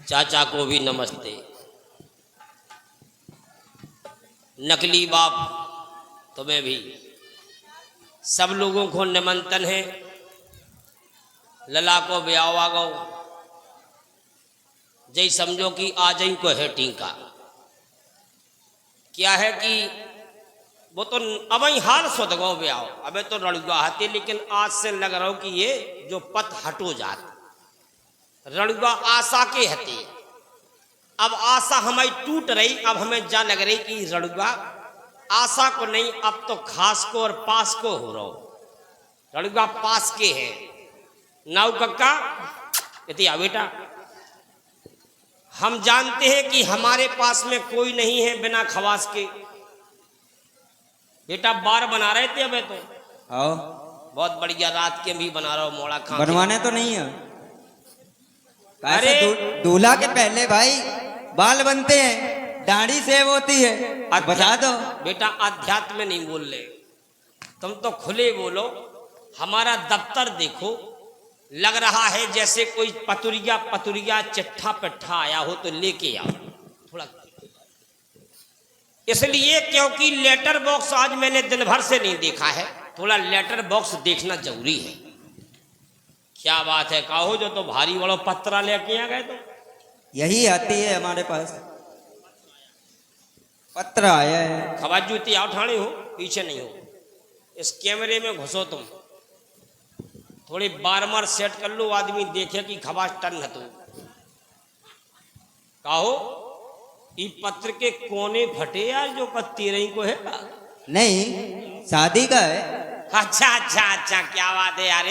चाचा को भी नमस्ते। नकली बाप तुम्हें भी, सब लोगों को निमंत्रण है। लला को ब्याह आ गो, जय समझो कि आज ही को है टीका। क्या है कि वो तो अब ही हाल सोच गो ब्याह, अबे तो रणुआ आते, लेकिन आज से लग रहा हो कि ये जो पत हटो जात रणुआ आशा के हते। अब आशा हमारी टूट रही, अब हमें जा लग रही कि रणुआ आशा को नहीं, अब तो खास को और पास को हो रहा। रणुआ पास के है नाउ कक्का कहती बेटा, हम जानते हैं कि हमारे पास में कोई नहीं है बिना खवास के। बेटा बार बना रहे थे अबे तो आओ, बहुत बढ़िया, रात के भी बना रहा हूँ मोड़ा खा। बनवाने तो नहीं है। अरे दूल्हा के पहले भाई बाल बनते हैं, दाढ़ी सेव होती है, बता दो। बेटा अध्यात्म में नहीं बोल रहे, तुम तो खुले बोलो। हमारा दफ्तर देखो, लग रहा है जैसे कोई पतुरिया पतुरिया चिट्ठा पिट्ठा आया हो तो लेके आओ थोड़ा। इसलिए क्योंकि लेटर बॉक्स आज मैंने दिन भर से नहीं देखा है, थोड़ा लेटर बॉक्स देखना जरूरी है। क्या बात है, कहो जो तो भारी बड़ो पत्रा लेके आ गए तो यही आती है हमारे पास, पत्र आया है। खबर जूती आओ, ठाणे हो, पीछे नहीं हो। इस कैमरे में घुसो तुम, थोड़ी बार बार सेट कर लो, आदमी देखे कि खबर टन है। तो कहो ये पत्र के कोने फटे यार, जो पत्ती रही को है नहीं, शादी का है। अच्छा अच्छा अच्छा, क्या बात है यार।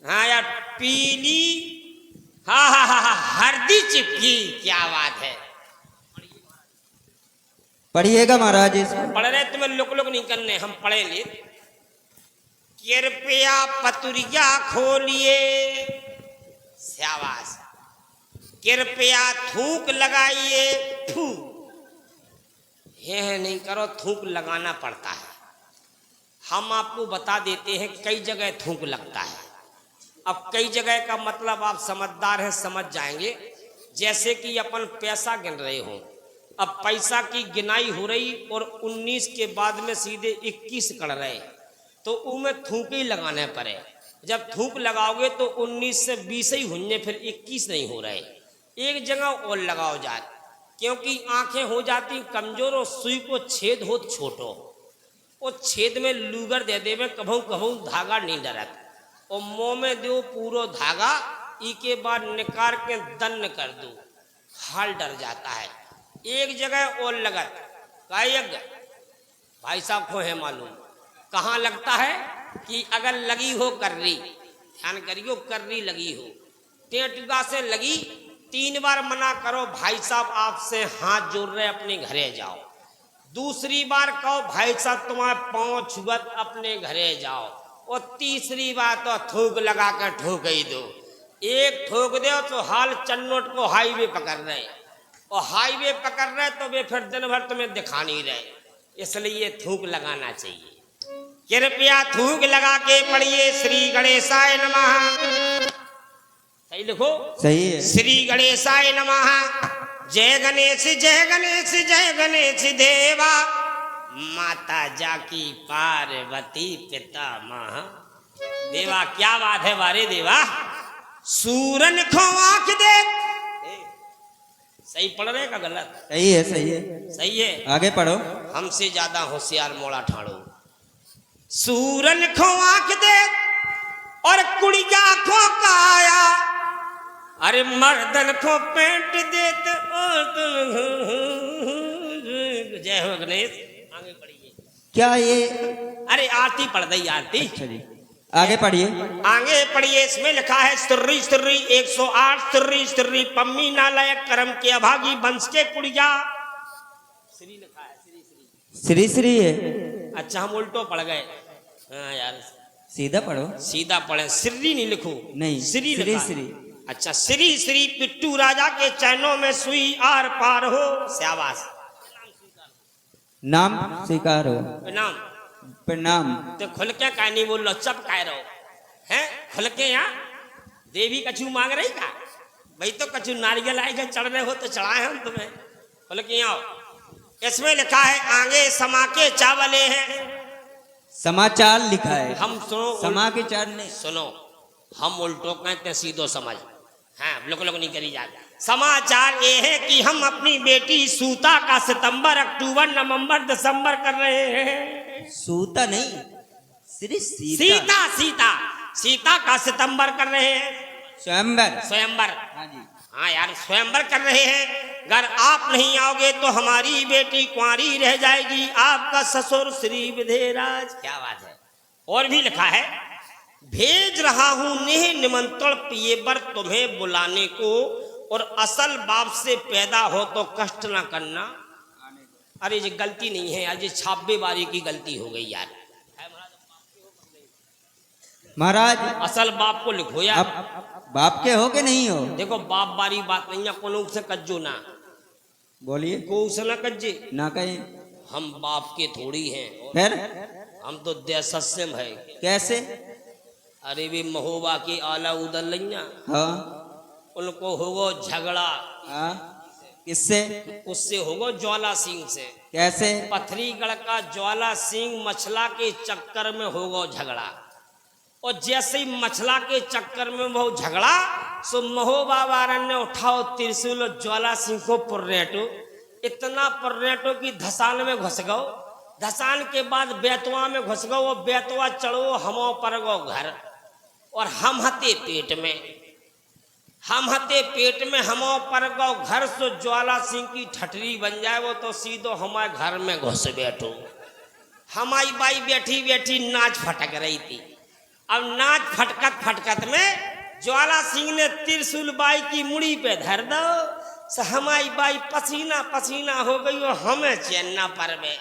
हाँ यार, पीली, हाँ हाँ हाँ हाँ, हल्दी चिपकी, क्या बात है। पढ़िएगा महाराज इसको। पढ़ रहे तुम्हें लुक लुक नहीं करने, हम पढ़ेंगे। कृपया पतुरिया खोलिए, शाबाश। कृपया थूक लगाइए, थू ये नहीं करो, थूक लगाना पड़ता है। हम आपको बता देते हैं कई जगह थूक लगता है। अब कई जगह का मतलब आप समझदार हैं, समझ जाएंगे। जैसे कि अपन पैसा गिन रहे हो, अब पैसा की गिनाई हो रही और 19 के बाद में सीधे 21 कर रहे, तो उनमें थूक ही लगाने पड़े। जब थूक लगाओगे तो 19 से 20 ही होने, फिर 21 नहीं हो रहे। एक जगह और लगाओ जाए, क्योंकि आंखें हो जाती कमजोर और सुई को छेद हो छोटो, और छेद में लूगर दे दे में कभू कभू धागा नहीं डरत, और मुंह में दो पूरा धागा, ई के बाद निकाल के दन्न कर दो, हाल डर जाता है। एक जगह और लगत भाई साहब को है मालूम कहाँ लगता है कि अगर लगी हो कर्री, ध्यान करियो, कर्री लगी हो, टेटुगा से लगी, 3 बार मना करो भाई साहब आपसे हाथ जोड़ रहे अपने घरे जाओ। दूसरी बार कहो भाई साहब तुम्हारे पाँव छुअत अपने घरे जाओ, और तीसरी बार तो थूक लगा कर ठोक ही दो। एक ठोक दो तो हाल चन्नोट को हाईवे पकड़ रहे, और हाईवे पकड़ रहे तो वे फिर दिन भर तुम्हें दिखा नहीं रहे। इसलिए थूक लगाना चाहिए। कृपया थूक लगा के पढ़िए श्री गणेशाय नमः। सही लिखो, सही है। श्री गणेशाय नमः। जय गणेश जय गणेश जय गणेश देवा, माता जाकी पार्वती पिता महा देवा। क्या बात है बारे देवा, सूरन को आंख दे। सही पढ़ रहे का गलत? सही है, सही है, सही है। आगे पढ़ो। हमसे ज्यादा होशियार मोड़ा ठाड़ो। सूरन को आंख दे और कुड़िया को काया, अरे मर्दन को पेंट दे तो जय हो गणेश। आगे पढ़िए। क्या ये? अरे आरती पढ़ दई, आरती। अच्छा जी, आगे पढ़िए। आगे पढ़िए। इसमें लिखा है स्त्री स्त्री 108 स्त्री स्त्री पम्मी नालायक कर्म के अभागी वंश के कुड़िया। श्री लिखा है, श्री श्री श्री श्री है। अच्छा हम उल्टो पढ़ गए। हाँ यार, सीधा पढ़ो। सीधा पढ़े, श्री नहीं लिखो। नहीं, श्री श्री लिखा। श्री। अच्छा, श्री श्री पिट्टू राजा के चरणों में सुई आर पार हो। शाबाश। नाम स्वीकार हो। प्रणाम। प्रणाम। तो खुल के का नहीं बोल लो, चप कह रहो हैं? खुल के यहाँ देवी कछु मांग रही का? भाई तो कछु नारियल आएगा चढ़ रहे हो तो चढ़ाए हम तुम्हें। बोले कि आओ, इसमें लिखा है आगे समा के चावले हैं। समाचार लिखा है, हम सुनो, समा के चार नहीं। सुनो, हम उल्टो कहते सीधो समझ। हाँ, लोग नहीं करी जाता। समाचार ये है कि हम अपनी बेटी सूता का सितंबर, अक्टूबर, नवंबर, दिसंबर कर रहे हैं। सूता नहीं, श्री सीता सीता सीता का सितंबर कर रहे हैं। स्वयंवर। स्वयंवर। हाँ जी। हाँ यार, स्वयंवर कर रहे हैं। अगर आप नहीं आओगे तो हमारी बेटी कुंवारी रह जाएगी, आपका ससुर श्री विधेयराज। क्या बात है। और भी लिखा है, भेज रहा हूं नेह निमंत्रण पिए बर तुम्हें बुलाने को, और असल बाप से पैदा हो तो कष्ट ना करना। अरे ये गलती नहीं है यार, ये छापे बारी की गलती हो गई यार। महाराज असल बाप को लिखो यार। अब बाप के हो के नहीं हो? देखो बाप बारी बात नहीं है, कोनो से कज्जो ना बोलिए, को से ना कज्जे ना कहे। हम बाप के थोड़ी हैं, फिर हम तो देशस्यम है। कैसे? अरे भी महोबा की आला उदल लैया, हाँ, उनको होगो झगड़ा। हाँ, किससे? उससे होगो ज्वाला सिंह से। कैसे? पथरीगढ़ का ज्वाला सिंह मछला के चक्कर में होगो झगड़ा, और जैसे ही मछला के चक्कर में वो झगड़ा, सो महोबा वारन ने उठाओ त्रिशूल और ज्वाला सिंह को पर्रेटो। इतना पर्रेटो की धसान में घुस गो। धसान के बाद बेतवा में घुस गो। वो बेतवा चढ़ो हमो पर गो घर, और हम हते पेट में, हम हते पेट में हमो पर गो घर। सो ज्वाला सिंह की ठठरी बन जाए वो तो सीधो हमारे घर में घुस बैठो। हमारी बाई बैठी बैठी नाच फटक रही थी। अब नाच फटकत फटकत में ज्वाला सिंह ने त्रिशूल बाई की मुड़ी पे धर दो। हमारी बाई पसीना पसीना हो गई, और हमें चैन ना परवे।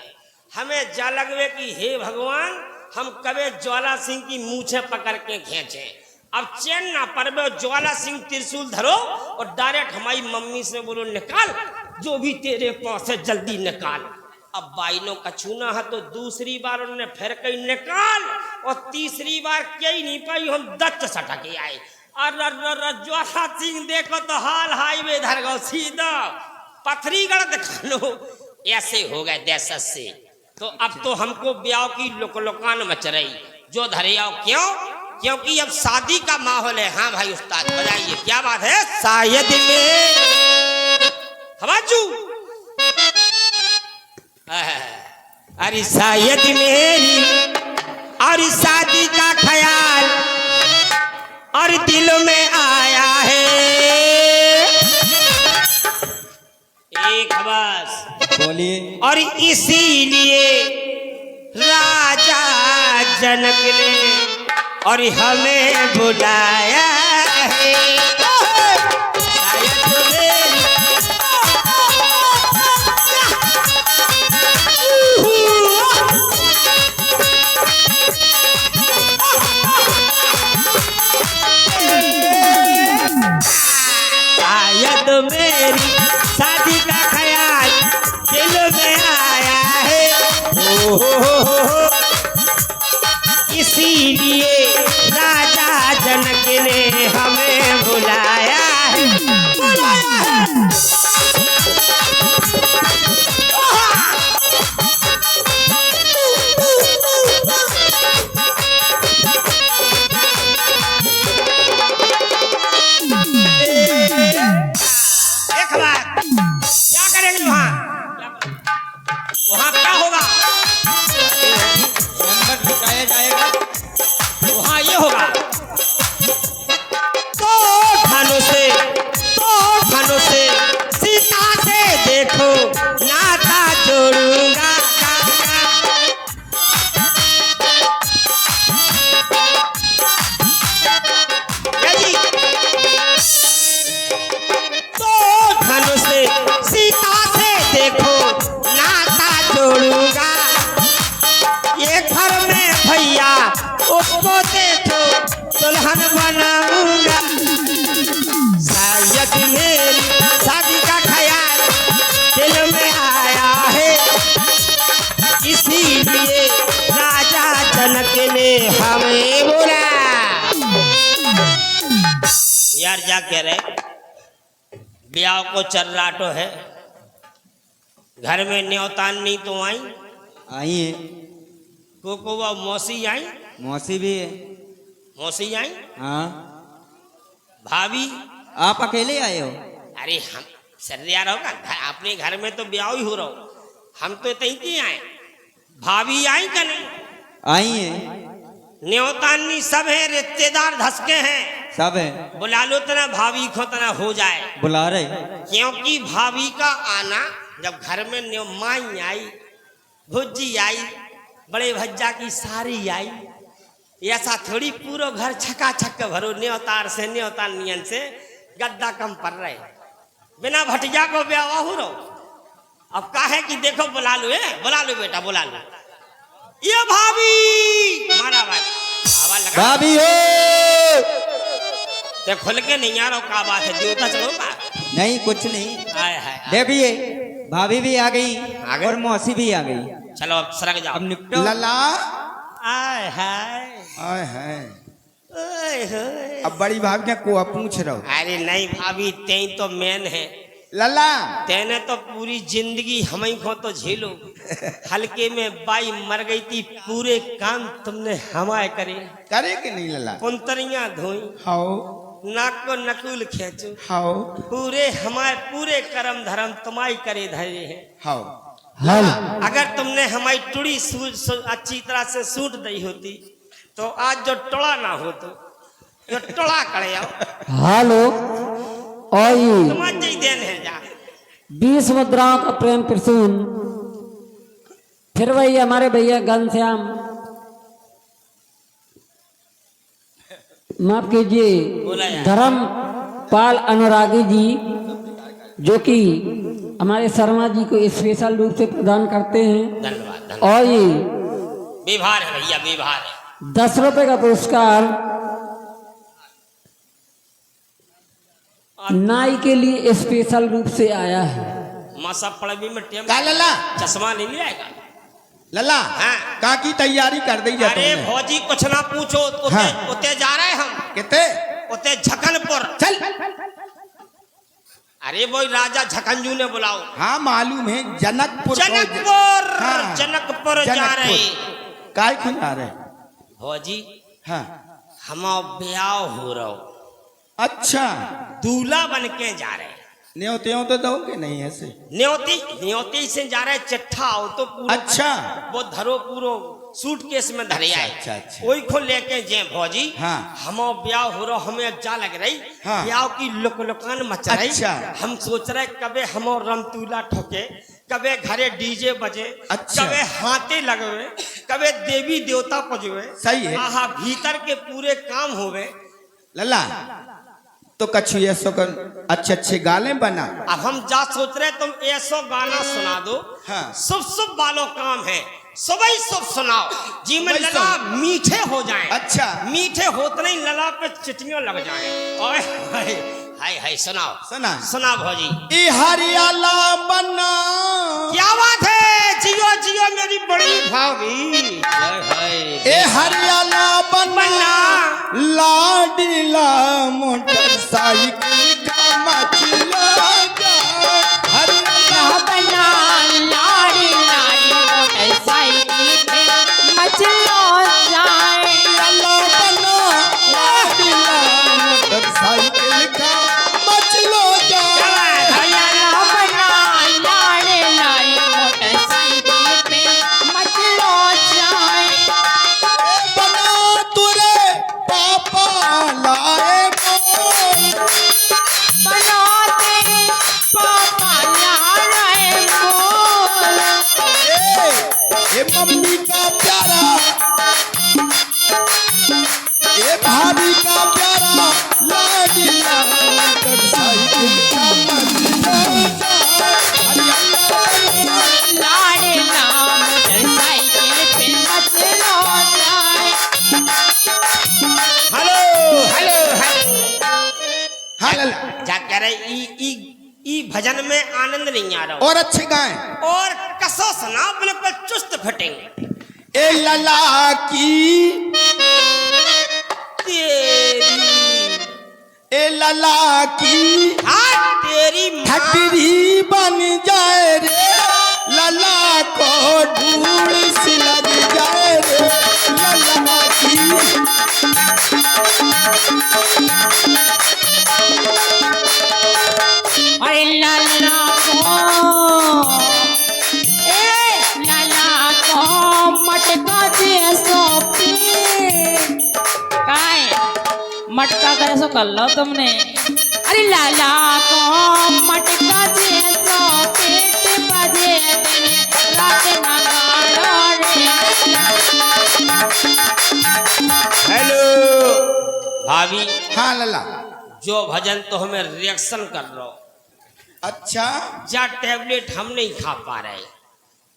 हमें जा लगवे कि हे भगवान, हम कभी ज्वाला सिंह की मूछे पकड़ के खींचे। अब चैन ना परवे, ज्वाला सिंह त्रिशूल धरो और डायरेक्ट हमारी मम्मी से बोलो निकाल जो भी तेरे पास है, जल्दी निकाल। अब बाई नो कछूना है तो दूसरी बार उन्होंने फिर कही निकाल, और तीसरी बार कहीं नहीं पाई, हम दत्त सटके आए। और ज्वाला सिंह देखो तो हाल हाईवे धर गो सीधा पथरीगढ़ दिखानो। ऐसे हो गए दहशत से। तो अब तो हमको ब्याह की लुकलुकान मच रही, जो धरे आओ। क्यों? क्योंकि अब शादी का माहौल है। हाँ भाई उस्ताद बताइए क्या बात है। शायद में हवाजू, अरे शायद मेरी और शादी का ख्याल और दिल में आया है। एक बस बोलिए। और इसीलिए राजा जनक ने और हमें बुलाया है। शायद मेरी शादी का ख्याल दिल में आया है। इसीलिए राजा जनक ने हमें बुलाया है, बुलाया है। एक बात, क्या करेंगे वहाँ? वहाँ क्या होगा? बिठाया जाएगा। वहाँ ये होगा, तो धनुष से सीता से देखो नाता जोड़ूंगा। तो धनुष से सीता से देखो नाता जोड़ूंगा। ये घर में भैया उसको देखो दुल्हन बनाऊंगा। शायद मेरी शादी का ख्याल दिल में आया है। इसीलिए राजा जनक ने हमें बोला। यार जा कह रहे ब्याह को चर्राटो है, घर में न्योतान नहीं तो आई, आई है, को वो मौसी आई, मौसी भी है। मौसी आई, हाँ, भाभी। आप अकेले आए हो? अरे हम सर्दिया रहोगा अपने घर में तो ब्याह ही हो रहा हो, हम तो तहीं के आए। भाभी आई का नहीं? आई है, न्योतानी सब है, रिश्तेदार धसके हैं, सब है। बुला लो तना भाभी को तना हो जाए, बुला रहे। क्योंकि भाभी का आना जब घर में माई आई, भुज्जी आई, बड़े भज्जा की सारी आई, ऐसा थोड़ी पूरा घर छका छक भरो न्योतार से न्योतार नियन से गद्दा कम पड़ रहे, बिना भटिया को ब्याह हो रहो। अब का है कि देखो बुला लो, बुला लो बेटा बुला लो, ये भाभी मारा बात आवाज लगा, भाभी हो। ते खुल के नहीं आ रहा का बात है, देवता चलोगा नहीं कुछ नहीं। हाय हाय देखिए भाभी भी आ गई आ गई? और मौसी भी आ गई। चलो अब सरक जाओ। अब निपटो। लला आय हाय आय है। ओए होए। अब बड़ी भाभी क्या को पूछ रहा हूँ। अरे नहीं भाभी ते तो मैन है, लला तेने तो पूरी जिंदगी हम ही को तो झेलो, हल्के में बाई मर गई थी, पूरे काम तुमने हमारे करे, करे कि नहीं लला? कुंतरियां धोई, हाओ नाक को नकुल खेचो, हाओ पूरे हमारे पूरे कर्म धर्म तुम्हारी करे धरे हैं। हाओ। अगर तुमने हमारी टुड़ी अच्छी तरह से सूट दी होती तो आज जो टोला ना हो तो जो टोला करे आओ। हेलो और तुम्हारी देन है जा 20 मुद्राओं का प्रेम प्रसून। फिर वही हमारे भैया घनश्याम, माफ कीजिए, धर्म पाल अनुरागी जी, जो कि हमारे शर्मा जी को स्पेशल रूप से प्रदान करते हैं। धन्यवाद। और ये व्यवहार है भैया, व्यवहार है। 10 रुपए का पुरस्कार नाई के लिए स्पेशल रूप से आया है। मासा पड़वी में टेम का लला चश्मा नहीं ले आएगा लला हाँ। का की तैयारी कर दी जाती अरे है। भौजी कुछ ना पूछो, उते, हाँ। उते जा रहे हम, कितने उते झकनपुर। चल। अरे वो राजा झकंजू ने बुलाओ। हाँ मालूम है, जनकपुर जनकपुर हाँ। जनकपुर जा रहे। काय खुद आ रहे? भौजी हाँ हम ब्याह हो रहा हो, अच्छा दूल्हा बन के जा रहे। न्योते तो दोगे नहीं ऐसे? न्योती न्योती से जा रहे, चिट्ठा हो तो पूरा अच्छा वो धरो पूरो सूटकेस में धरे आए। अच्छा, अच्छा। वही को लेके जे भौजी हाँ। हम ब्याह हो रहा, हमें अच्छा लग रही, हाँ। ब्याह की लुकलुकान मच रही। अच्छा। हम सोच रहे कबे हम रमतूला ठोके, कबे घरे डीजे बजे, अच्छा। कबे हाथे लगवे, कबे देवी देवता पजवे। सही है। आहा भीतर के पूरे काम होवे। लला तो कछु ऐसो कर अच्छे अच्छे गाने बना। अब हम जा सोच रहे तुम ऐसो गाना सुना दो। हाँ। शुभ शुभ वालों काम है, सुबह शुभ सुनाओ जी में सुबह लला शुभ। मीठे हो जाएं। अच्छा। मीठे होते नहीं लला पे चिटियां लग जाएं। ओए हाय हाय हाय सुनाओ सुना सुना भौजी। ई हरियाला बना। क्या बात है, जियो जियो मेरी बड़ी भाभी। हाय हाय ए हरियाला बना लाडीला मोटरसाइकिल का मचला जा। हरियाला बना लाड़ी लाड़ी मोटरसाइकिल पे मचलो जाए। बना लाडीला मोटरसाइकिल का मचलो जा। हरियाणा बना लाड़ी लाड़ी मोटरसाइकिल पे मचलो जाए। बना तुरे पापा लाए मोर। बना तेरे पापा लाए मोर। ए मम्मी का प्यारा, ए भाभी का प्यारा लाडीला मोटरसाइकिल का मचला जा। हरियाणा लाड़ी ना मोटरसाइकिल पे मचलो जाए। Hello hello hello. हाँ लला जा कह रहे ई भजन में आनंद नहीं आ रहा और अच्छे गाएं। और कसो सुना बिल्कुल चुस्त फिटेंगे। ए लला की, तेरी ए लला की, हाँ तेरी माँ ठटरी बन जाए रे लला को धूल सी लग जाए रे लला की। अरे लाला को लाला को मटका दे सो काय मटका करे सो कर लो तुमने। अरे लाला को मटका दे सो पेट बजे रात ना गाड़ो रे। हेलो भाभी, हाँ लला। जो भजन तो हमें रिएक्शन कर रहा हो, अच्छा जा टेबलेट हम नहीं खा पा रहे,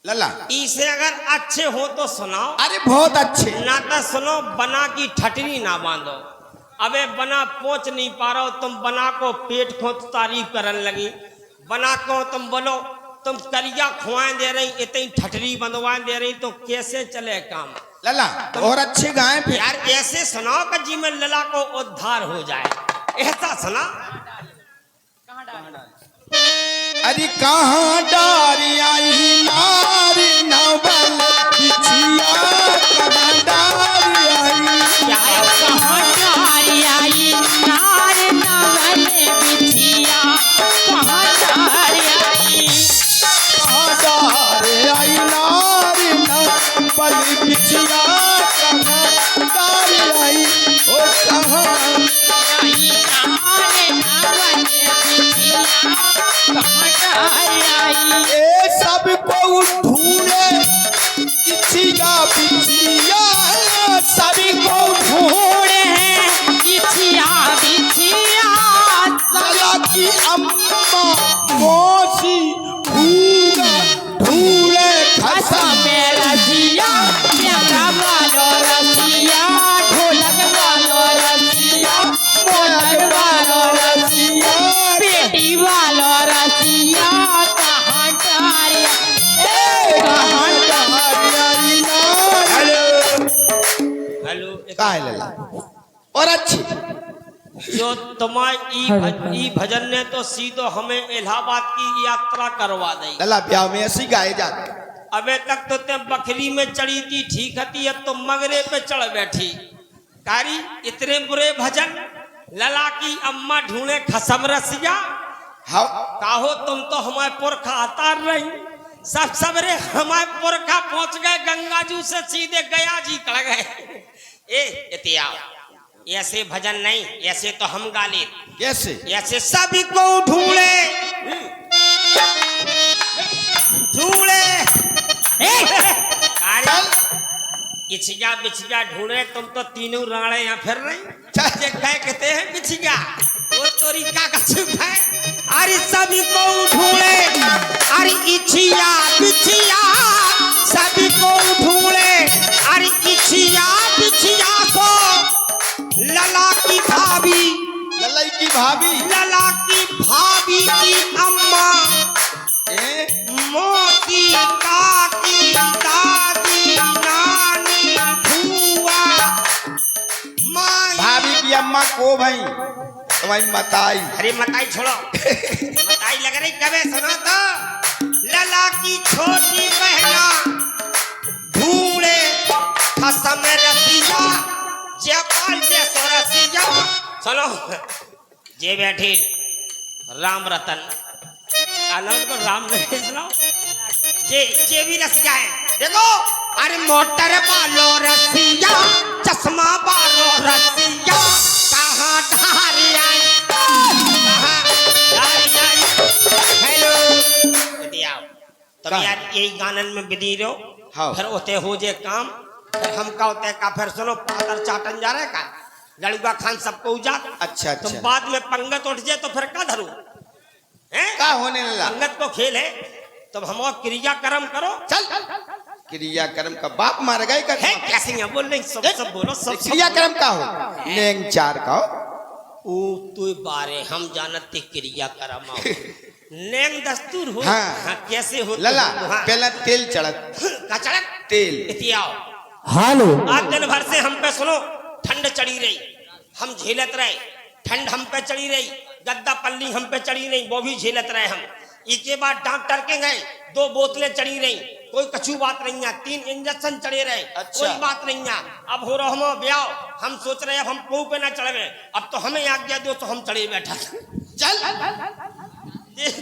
लला। इसे अगर अच्छे हो तो सुनाओ, अरे बहुत अच्छे। ना तो सुनो बना की ठटरी ना बांधो। अबे बना पहुंच नहीं पा रहा हो तुम, बना को पेट को तारीफ करने लगी, बना को तुम बोलो तुम करिया खुआएं दे रही, इतनी ठटरी बंधवाएं दे रही, तो कैसे चले काम लला? और अच्छे गाए फिर यार। ऐसे सुनाओ कि जी में लला को उद्धार हो जाए, ऐसा सुना। अरे कहाँ डारी आई नारी नवल बिछिया कहाँ डारी आई। कहाँ डारी आई नार नवल बिछिया कहाँ डारी आई। कहाँ डारी आई नारी नवल बिछिया कहाँ डारी आई। ओ कहाँ आई नार नवल बिछिया कहाँ डारी आई। ए सब को ढूंढे बिछिया बिछिया सभी को ढूंढे बिछिया बिछिया लला की अम्मा मौसी ढूंढे ढूंढे खसा में रसिया प्यारा वालो रसिया ढोलक वालो रसिया ढोलक वालो रसिया बेटी वालो रसिया कहाँ डारी कहाँ हेलो का है लला? और अच्छी जो तुम्हारी ई भजन ने तो सीधो हमें इलाहाबाद की यात्रा करवा दी। लला ब्याह में ऐसी गाए जाते। अबे तक तो ते बकरी में चढ़ी थी ठीक थी, अब तो मगरे पे चढ़ बैठी। कारी इतने बुरे भजन, लला की अम्मा ढूंढे खसम रसिया। हाँ काहो तुम तो हमारे पुरखा अतार रही, सब सबरे हमारे पुरखा पहुंच गए गंगा जी से सीधे गया जी कड़ गए। ए आओ, ऐसे भजन नहीं, ऐसे तो हम गा ले। कैसे? ऐसे सभी को ढूंढे ढूंढे इछिया बिछिया ढूंढे, तुम तो तीनों राणे यहाँ फिर रही। जे कह कहते हैं बिछिया, वो तोरी का कछु है। अरे सभी को ढूंढे, अरे इछिया बिछिया सभी को ढूंढे, अरे इछिया बिछिया को लला की भाभी, ललाई की भाभी, लला की भाभी की अम्मा, मोती काकी दादी नानी भूआ माई। भाभी की अम्मा को भाई तुम्हारी मताई। अरे मताई छोड़ो, मताई लग रही कबे सुनो तो। लला की छोटी बहना ढूंढे खसम रसिया, जयपाल जैसो रसिया। सुनो जे बैठी राम रतन आनंद को राम नहीं सुनाओ, जे भी रसिया है देखो। अरे मोटर बालो रसिया, चश्मा बालो रसिया, कहाँ धारी आई, कहाँ धारी आई। हेलो तुम यार यही गानन में बिदी रहो। हाँ। फिर होते हो जे काम, फिर हम का होते का फिर सुनो पातर चाटन जा रहे का लड़ुआ खान सबको उजा। अच्छा तुम अच्छा बाद में पंगत उठ जाए तो फिर का धरू हैं? का होने लला? पंगत को खेल है, तुम हम क्रिया कर्म करो। चल क्रिया कर्म का बाप मार गए कर है कैसे यहाँ बोल रही, सब बोलो सब क्रिया कर्म का हो लेंग चार का हो। ओ तू बारे हम जानते क्रिया कर्म आओ नेम दस्तूर हो। हाँ। हाँ, कैसे हो लला हाँ। पहला तेल चढ़त का चढ़क तेल इतियाओ। हेलो आज दिन भर से हम पे सुनो ठंड चढ़ी रही, हम झेलत रहे, ठंड हम पे चढ़ी रही, गद्दा पल्ली हम पे चढ़ी नहीं, वो भी झेलत रहे हम। इसके बाद डॉक्टर के गए, 2 बोतलें चढ़ी रही, कोई कछु बात नहीं है। 3 इंजेक्शन चढ़े रहे, कोई बात नहीं है। अब हो रहा हम ब्याह, हम सोच रहे अब हम पऊ पे ना चढ़ गए, अब तो हमें आज्ञा दो तो हम चढ़े बैठा। चल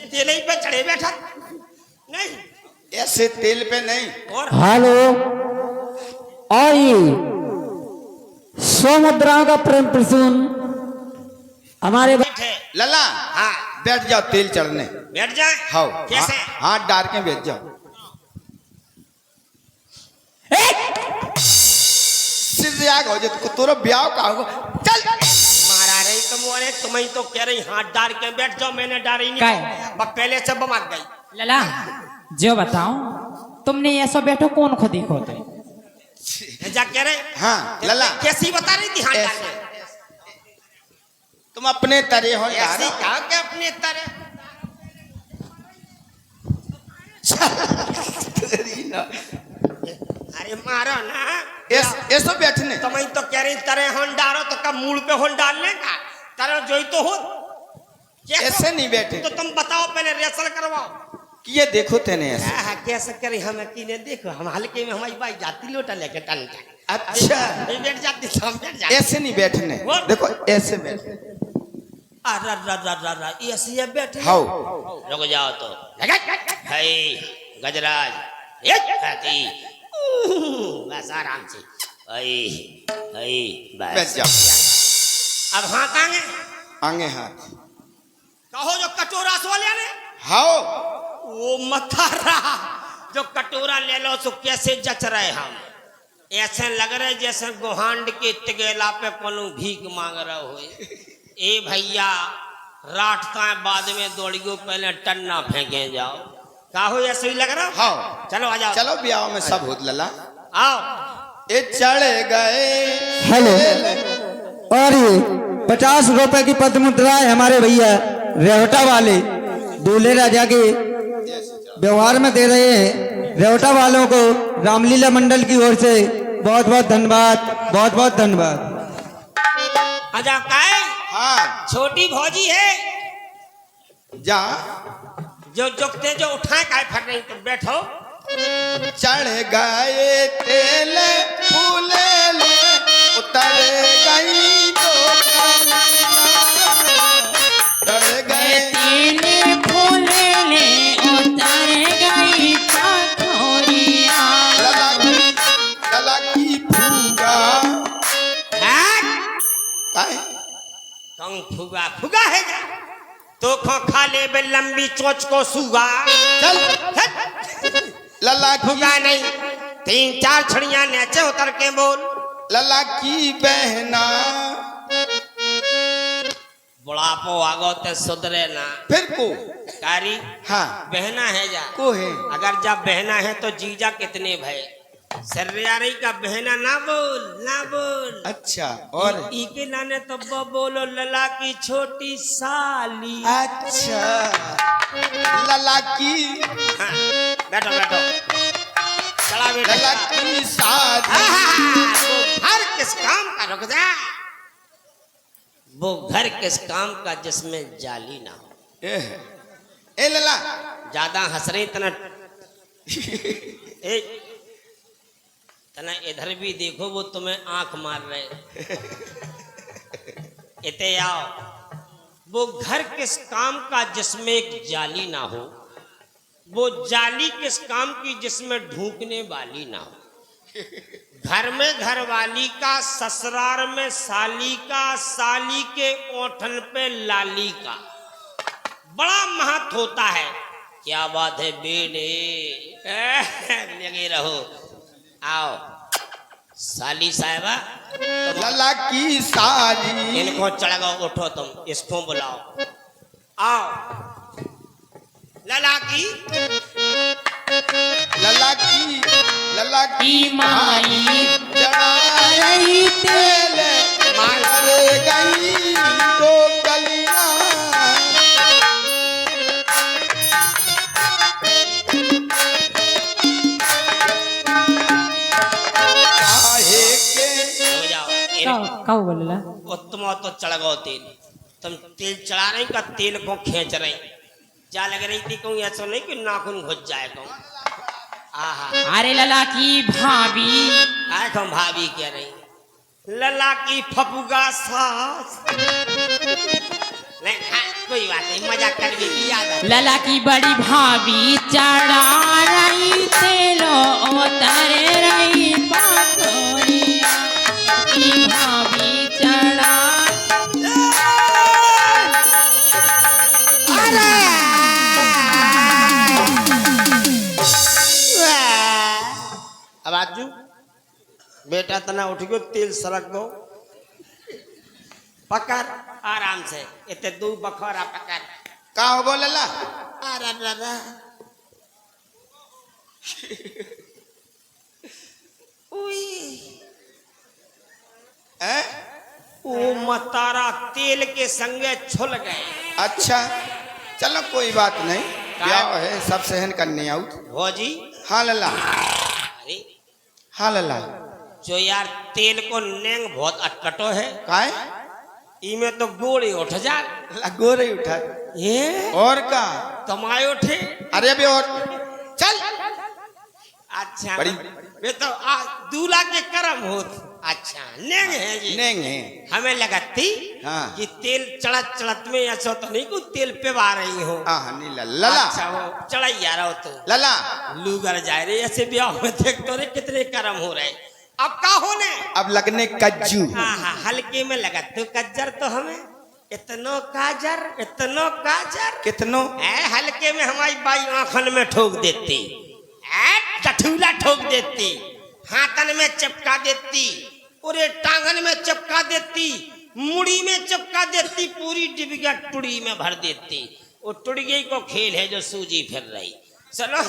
तेल ही पे चढ़े बैठा नहीं, ऐसे तेल पे नहीं। और हेलो, और ये 100 मुद्राओं का प्रेम प्रसून हमारे बैठे लला हाँ बैठ जाओ तेल चढ़ने। बैठ जाए। हाँ कैसे? हाथ डाल के बैठ जाओ। सिर आग हो जाए तो तोरा ब्याह का होगा। चल मारा रही तुम, अरे तुम्हें तो कह रही हाथ डाल के बैठ जाओ, मैंने डाली नहीं। काय? बस पहले से बमाक गई। लला जो बताओ, तुमने ऐसा बैठो कौन को देखो थे? जा कह रहे हाँ लला कैसी बता रही थी हाथ ऐसे। डालने? तुम अपने तरह हो यार। ऐसी कहा कि अपने तरह। अरे मारो ना, ऐसो बैठने। तुम्हें तो कह रही तरह होन डालो तो कब मूल पे होन डालने का तरह जोई तो हो। ऐसे नहीं बैठे तो तुम बताओ, पहले रेसल करवाओ। कि ये देखो तेने ऐसे। कैसे करे हम अकेले देखो, हम हल्के में हमारी बाई जाती लोटा लेके टन टन। अच्छा बैठ जाती तो हम बैठ जाते। ऐसे नहीं बैठने, देखो ऐसे बैठे। ऐसे बैठे। हाँ रुक जाओ तो है गजराज बस आराम से बैठ बस। जाओ। अब हाथ आगे आगे हाथ कहो, जो कटोरा वाले ने हाँ वो मथा रहा, जो कटोरा ले लो सो कैसे जच रहे हम। ऐसे लग रहे जैसे गोहांड के तिगेला पे कोनो भीख मांग रहे हो। ए भैया राठता है बाद में दौड़ियो, पहले टन्ना फेंके जाओ। का हो ऐसे ही लग रहा? हाँ चलो आ जाओ। चलो ब्याह में सब होत लला। आओ ये चढ़ गए। हेलो, और ये 50 रुपए की पद मुद्रा है हमारे भैया रेवटा वाले दूल्हे राजा के व्यवहार में दे रहे हैं। रेवटा वालों को रामलीला मंडल की ओर से बहुत बहुत धन्यवाद, बहुत बहुत धन्यवाद। आ जाओ। काय हाँ छोटी भौजी है जा जो जुगते जो उठाए काय फट रही, तुम बैठो। चढ़ गए तेल फूले ले उतर गई तो चढ़ गए तेले फूले ले उतर गई कठोरिया। लला की फूगा काहे कौन फुगा फुगा है जा? तो खा ले बे लंबी चोच को सुगा। चल लला की फुगा नहीं, 3-4 छड़ियां नीचे उतर के बोल। लला की बहना बुढ़ापो आगो ते सुधरे ना फिर को कारी। हाँ बहना है जा, को है। अगर जब बहना है तो जीजा कितने भय। सर्रियारी का बहना ना बोल, ना बोल। अच्छा और ई के नाने तो बोलो लला की छोटी साली। अच्छा लला की हाँ, बैठो बैठो, चला बेटा। लला की शादी वो घर किस काम का, रुक जा। वो घर किस काम का जिसमें जाली ना हो। ए लला ज्यादा हंस रही तना ए तना इधर भी देखो, वो तुम्हें आंख मार रहे। इते आओ। वो घर किस काम का जिसमें एक जाली ना हो, वो जाली किस काम की जिसमें ढूंकने वाली ना हो। घर में घरवाली का, ससुराल में साली का, साली के ओठन पे लाली का बड़ा महत्व होता है। क्या बात है बेटे, लगे रहो। आओ साली साहिबा, लला की शादी इनको चढ़ाओ, उठो तुम, इसको बुलाओ। आओ लला की लला की माई चढ़ा रही तेल मार गई तो कलियां। काहे के हो जाओ। का बोलला? उत्तम तो चढ़ाओ तेल। तुम तेल चढ़ा रही का तेल को खींच रही, क्या लग रही थी कहूँ ऐसा नहीं कि नाखून घुस जाए कहूँ। आहा अरे लला की भाभी, आए कहूँ भाभी कह रही, लला की फपुगा सास। नहीं हाँ, कोई बात नहीं, मजाक कर भी याद है। लला की बड़ी भाभी चढ़ा रही तेलो उतर रही पाथोरिया की भाभी चढ़ा। अब आजू बेटा तना उठ गयो, तेल सरक दो, पकड़ आराम से, इतने दो बखरा पकड़। का हो गो लल्ला? अरे दादा हैं? वो मतारा तेल के संगे छुल गए। अच्छा चलो कोई बात नहीं, ब्याह है सब सहन करने आउट। हो जी हाँ लल्ला, अरे हाँ लल्ला। जो यार तेल को नेंग बहुत अटपटो है, काहे? इमे तो गोड़े उठ जा। लगो रही उठा ये और का? कमाए उठे। अरे अभी और चल। अच्छा बड़ी वे तो दूल्हा के कर्म होत। अच्छा नेंग है जी। नेंग है। हमें लगती हाँ। कि तेल चढ़त चढ़त में ऐसा तो नहीं कुछ तेल पे बा रही हो। हाँ नहीं लल्ला। अच्छा वो चढ़ाई जा रहा हो तो लल्ला लूगर जाए रे, ऐसे ब्याह में देख तो रे कितने कर्म हो रहे। अब का होने, अब लगने कज्जू। हाँ हाँ हल्के में लगा तो कज्जर तो हमें इतनो काजर, इतनो काजर कितनो हल्के में हमारी बाई आंखन में ठोक देती, कठूला ठोक देती, हाथन में चिपका देती, पूरे टांगन में चिपका देती, मुड़ी में चिपका देती, पूरी डिबिया टुड़ी में भर देती। वो टुड़गी को खेल है जो सूजी फिर रही। चलो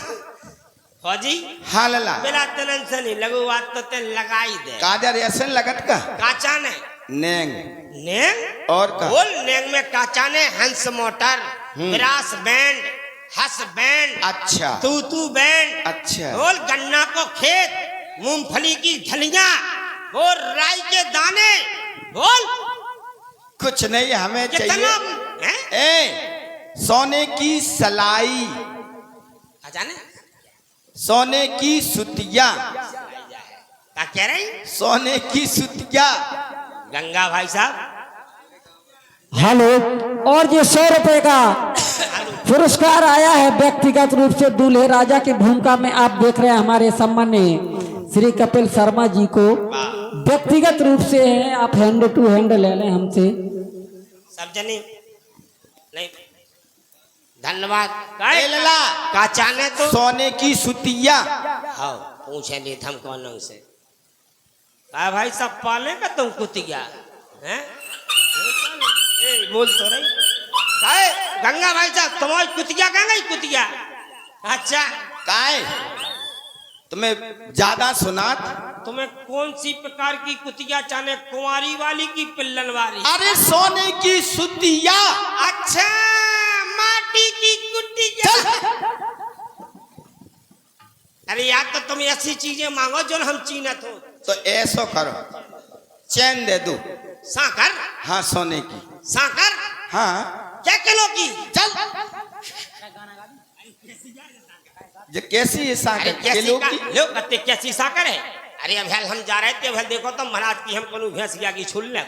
फौजी हाँ लल्ला। बिना तनन से नहीं लगू बात तो तेल लगाई दे। काजर ऐसे लगत का काचा ने नेंग नेंग और का बोल नेंग में काचा ने हंस मोटर, विरास बैंड, हस बैंड, अच्छा तू बैंड, अच्छा बोल गन्ना को खेत, मूंगफली की झलियां, बोल राई के दाने, बोल कुछ नहीं हमें कितना चाहिए। ए सोने की सलाई, जाने सोने की सुतिया, क्या कह रही सोने की सुतिया। गंगा भाई साहब हेलो। और ये 100 रुपए का पुरस्कार आया है व्यक्तिगत रूप से दूल्हे राजा की भूमिका में। आप देख रहे हैं हमारे सम्माननीय श्री कपिल शर्मा जी को, व्यक्तिगत रूप से है, आप हैंड टू हैंड ले लें हमसे। सब जनी नहीं धन्यवाद। ए लला काचा ने तो सोने की सुतिया। हाँ पूछे नहीं थम कौन से भाई साहब पाले का तुम कुतिया हैं? बोल तो रही काहे गंगा भाई साहब तुम्हारी कुतिया कहाँ गई कुतिया? अच्छा काय तुम्हें ज्यादा सुनात? तुम्हें कौन सी प्रकार की कुतिया चाहे, कुंवारी वाली की पिल्लन वाली? अरे सोने की सुतिया। अच्छा माटी की कुतिया। अरे यार तो तुम ऐसी चीजें मांगो जो हम चीनत हो। तो ऐसो करो, चैन दे दो। साकर? हाँ सोने की। साकर? हाँ क्या किलो की? चल जो कैसी है साकर किलो की? लो कत्ते कैसी साकर है? अरे अब हम जा रहे थे, अब देखो तो महाराज की हम कोनो भैंस गया की छुल ले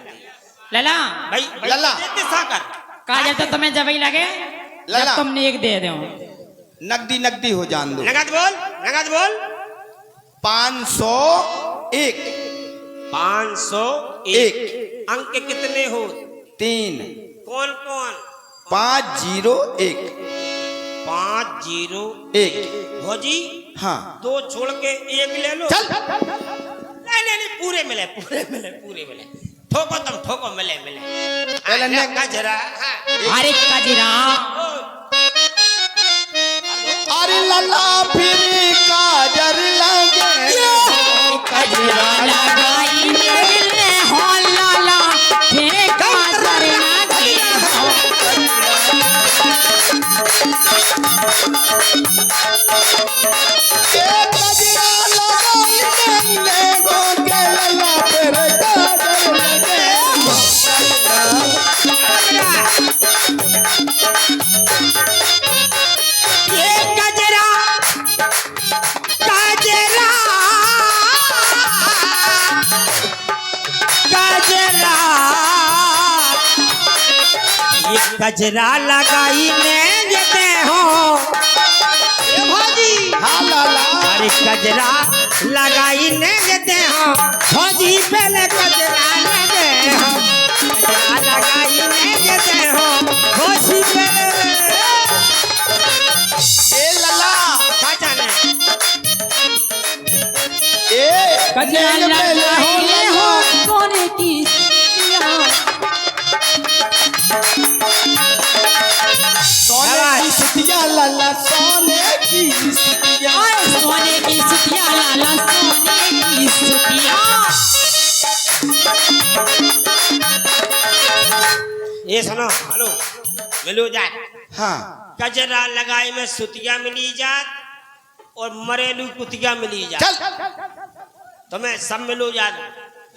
लला भाई लला। देते साकर काजल तो तुम्हें जब ही लगे लला। जब तुमने एक दे दो। नकदी नकदी हो जान दो। नगद बोल, नगद बोल। 501। 501 अंक कितने हो? 3 कौन कौन? 501। 501 भौजी हाँ 2 छोड़ के 1 ले लो। चल नहीं पूरे मिले, पूरे मिले, पूरे मिले। ठोको तुम ठोको, मिले मिले। पहले नेक गजरा। अरे कजरा अरे लला फिर काजर लगे कजरा लगाई मेरे हो लाला फिर काजर लगी हो। कजरा लगाई ने देते हो ए भौजी हाँ लाला अरे कजरा लगाई ने देते हो भौजी पहले कजरा लगे हो कजरा लगाई ने देते हो भौजी पहले ए लाला क्या जाने ए कजरा नेल में लगाई हो सोने की सिटिया सोने की सिटिया लाला सोने की सिटिया सोने की सिटिया लाला सोने की सिटिया ये सुनो हेलो मिलो जाए हाँ कजरा लगाई में सुतिया मिली जात और मरेलू कुतिया मिली जात चल तुम्हें सब मिलो जात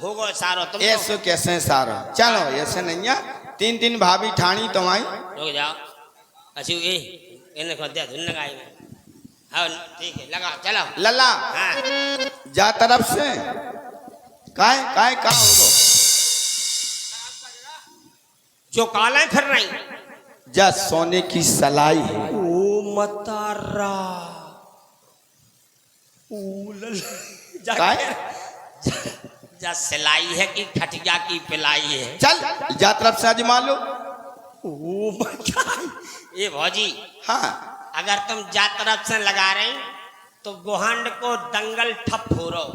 होगो सारो तुम ऐसो कैसे सारा चलो ऐसे नहीं है तीन तीन भाभी ठाणी तुम्हारी रुक जाओ अच्छी ये इन्हें खोल दिया धुन लगाई में हाँ ठीक है लगा चलो लल्ला हाँ जा तरफ से काय काय का होगो जो काले फिर रही जा सोने की सलाई है ओ मतारा ओ जा काय जा सिलाई है कि खटिया की पिलाई है चल जा तरफ से आजमा लो ओ मतारा ये भौजी हाँ अगर तुम जा तरफ से लगा रहे तो गोहांड को दंगल ठप हो रो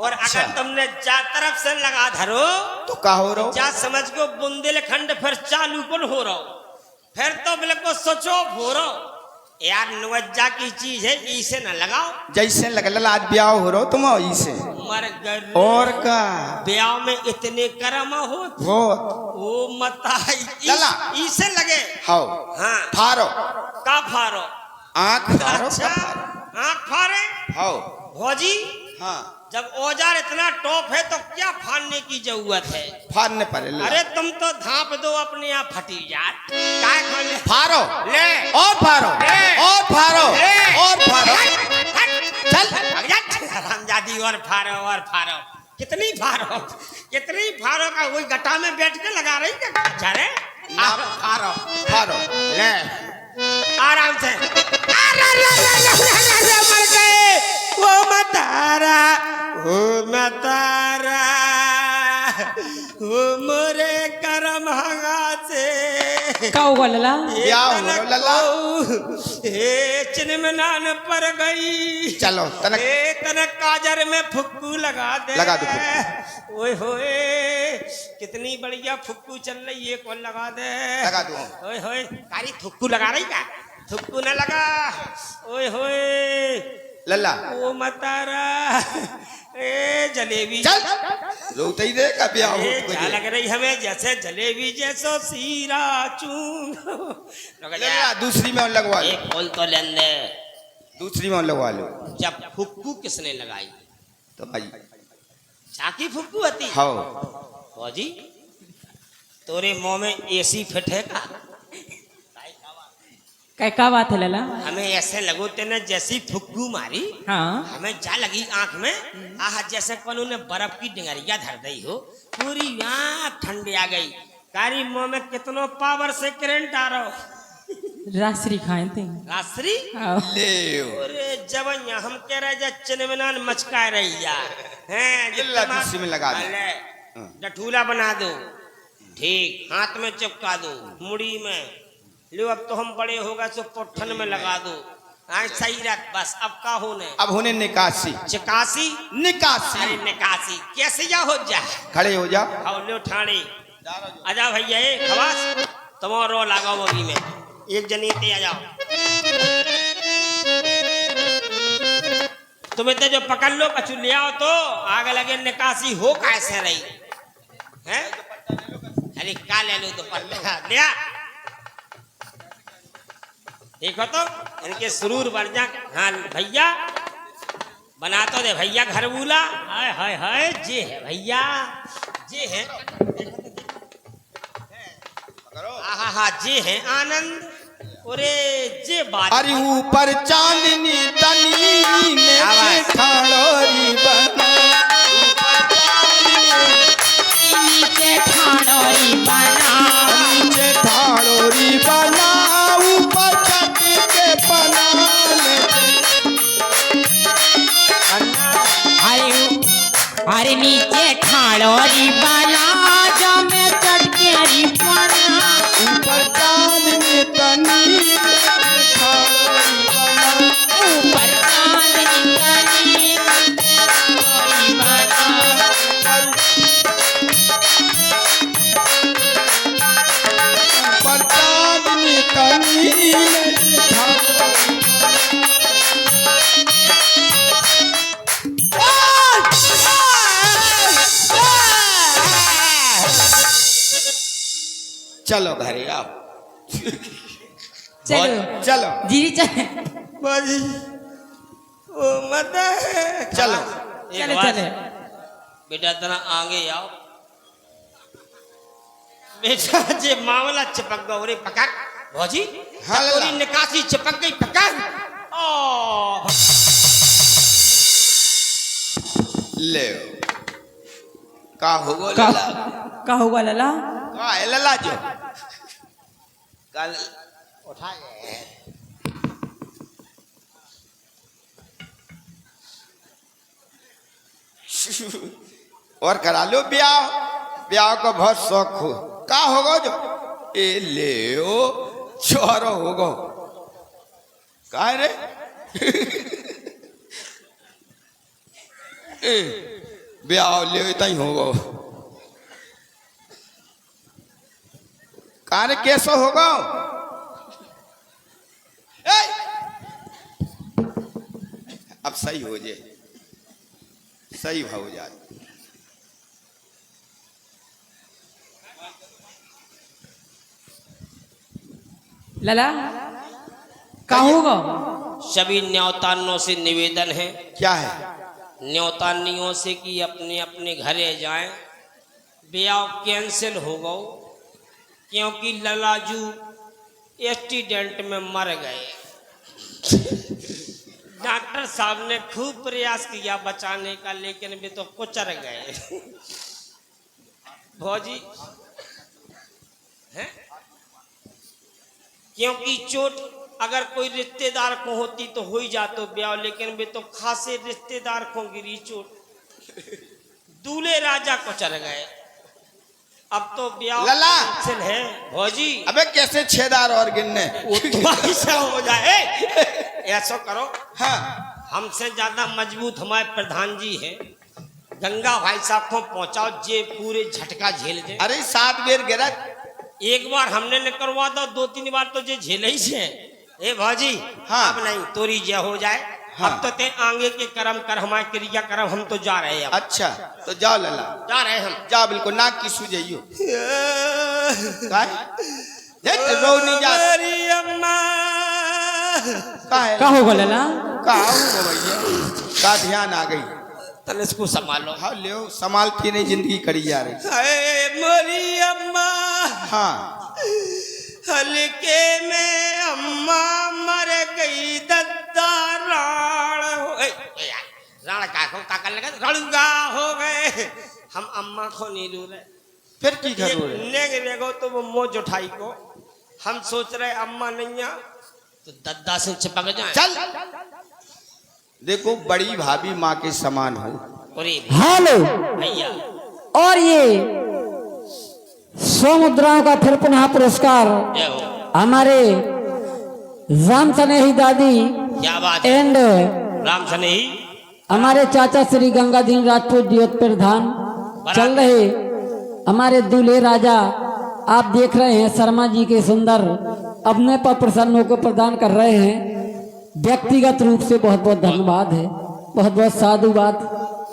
और अच्छा। अगर तुमने जा तरफ से लगा धरो तो का हो रहा जा समझ को बुंदेलखंड फिर चालू कुल हो रहा फिर तो बिल्कुल सोचो हो रहा यार नवज्जा की चीज है इसे न लगाओ जैसे लगल आज ब्याह हो रहा तुम इसे मर गए और का ब्याह में इतने कर्म हो वो ओ मता लला। इसे लगे हाओ हाँ फारो का फारो आँख फारो अच्छा आँख फारे हाओ भौजी हाँ जब औजार इतना टॉप है तो क्या फाड़ने की जरूरत है फाड़ने पड़े अरे तुम तो धाप दो अपने यहाँ फटी जात काय खाने फारो ले और फारो ले। और फारो ले। और फारो चल हरामजादी और फारो कितनी फारो का वही गट्टा में बैठ के लगा रही क्या अच्छा रे ना फारो फारो ले आराम से मर गए वो मतारा वो मोरे करम हंगा से का हुआ लला क्या हो रहा लला हे चिनमनान पर गई चलो तनक ए तनक काजर में फुक्कू लगा दे लगा दो ओए होए कितनी बढ़िया फुक्कू चल रही है कौन लगा दे लगा दो ओए होए कारी थुक्कू लगा रही क्या थुक्कू न लगा ओए होए लल्ला ओ मतारा ए जलेबी चल रोते ही दे का ब्याह हो ए, क्या लग रही हमें जैसे जलेबी जैसो सीरा चून लल्ला दूसरी में लगवा लो एक बोल तो लेन दे दूसरी में लगवा लो जब फुक्कू किसने लगाई तो भाई चाकी फुक्कू होती हाओ फौजी तोरे मुंह में एसी फिट है का का बात है लला हमें ऐसे लगो तेने जैसी फुक्कू मारी हाँ हमें जा लगी आंख में आह जैसे कौन ने बर्फ की डिंगरिया धर दी हो पूरी आँख ठंडी आ गई कारी मुंह में कितनो पावर से करंट आ रहा हो रासरी खाए थे रासरी हाँ। ले अरे जवैया हम कह रहे जा चिनमनान मचका रही यार हैं जिल्ला दूसरी में लगा दो। दे डठूला बना दो ठीक हाथ में चिपका दो मुड़ी में लो अब तो हम बड़े होगा सो पोठन में लगा दो हाँ सही रख बस अब का होने अब होने निकासी चिकासी निकासी अरे निकासी कैसे या हो जाए खड़े हो जाओ आओ लो ठाणे आजा भैया ए खवास तुम्हारा रो लगाओ अभी में एक जनी ते आ जाओ तुम इतने जो पकड़ लो कछु ले आओ तो आगे लगे निकासी हो कैसे रही है अरे का ले लो तो ले आ देखो तो इनके सुरूर वर्जा हाँ भैया बना तो दे भैया घर बुला हाय हाय हाय जे है भैया जे है आहा जे है आनंद ओरे जे बात अरे ऊपर चांदनी तनी में ठाड़ोरी बना नीचे ठाड़ोरी बना नीचे ठाड़ोरी नीचे ठाड़ो री बाला जो में चटके री पड़ा ऊपर चांदनी तनी ऊपर चांदनी तनी री बाला ऊपर चांदनी तनी चलो घरे आओ। चलो चलो दीदी चले बाजी ओ मत चलो चले चले बेटा तना आगे आओ बेटा जे मामला चिपक गयो रे पकड़ भौजी हाँ, लला। तोरी निकासी चिपक गई पकड़ ओ ले का होगो का लला का होगा लला का है लला जो कल उठा और करा लो ब्याह ब्याह का बहुत शौक हो का होगा जो ए ले ओ छोरो होगो का रे ए ब्याह ले तई होगो का रे कैसे होगा ए! अब सही हो जाए सही हो जाए लला का होगा सभी न्योतानियों से निवेदन है क्या है न्योतानियों से कि अपने अपने घरे जाएं ब्याह कैंसिल हो गओ क्योंकि ललाजू एक्सीडेंट में मर गए डॉक्टर साहब ने खूब प्रयास किया बचाने का लेकिन वे तो कुचर गए भौजी हैं क्योंकि चोट अगर कोई रिश्तेदार को होती तो हो ही जातो ब्याह लेकिन वे तो खासे रिश्तेदार को गिरी चोट दूल्हे राजा कुचर गए अब तो ब्याह लला। कैंसिल है भौजी अबे कैसे छेदार और गिनने वो तो ऐसा हो जाए ऐसा करो हाँ हमसे ज्यादा मजबूत हमारे प्रधान जी हैं गंगा भाई साहब को पहुंचाओ जे पूरे झटका झेल दे अरे 7 बेर गिरा एक बार हमने न करवा दो 2-3 बार तो जे झेले ही से ए भौजी हाँ। अब नहीं तोरी जय हो जाए हाँ। अब तो ते आगे के कर्म कर हमारे क्रिया कर्म हम तो जा रहे हैं अब अच्छा तो जाओ लला जा रहे हैं हम जा बिल्कुल नाक की सू जाइयो का रो नहीं जा मेरी अम्मा का है का होगा लला का होगा भैया का ध्यान आ गई तने इसको संभालो हाँ ले संभालती नहीं जिंदगी करी जा रही हाय मेरी अम्मा हाँ हल्के में अम्मा मर गई दद्दा राण हो राण का कर लगा रणगा हो गए हम अम्मा को नहीं रू रहे फिर की करो रे नेग नेगो तो वो मोज उठाई को हम सोच रहे अम्मा नहीं आ तो दद्दा से चिपक जाए चल देखो बड़ी भाभी माँ के समान हो अरे हेलो भैया और ये 100 मुद्राओं का फिर पुनः पुरस्कार जय हो हमारे राम सनेही दादी क्या बात है एंड राम सनेही हमारे चाचा श्री गंगाधीन राजपूत दियोत प्रधान चल रहे हमारे दूल्हे राजा आप देख रहे हैं शर्मा जी के सुंदर अपने पर प्रसन्नों को प्रदान कर रहे हैं व्यक्तिगत रूप से बहुत बहुत धन्यवाद है बहुत बहुत साधुवाद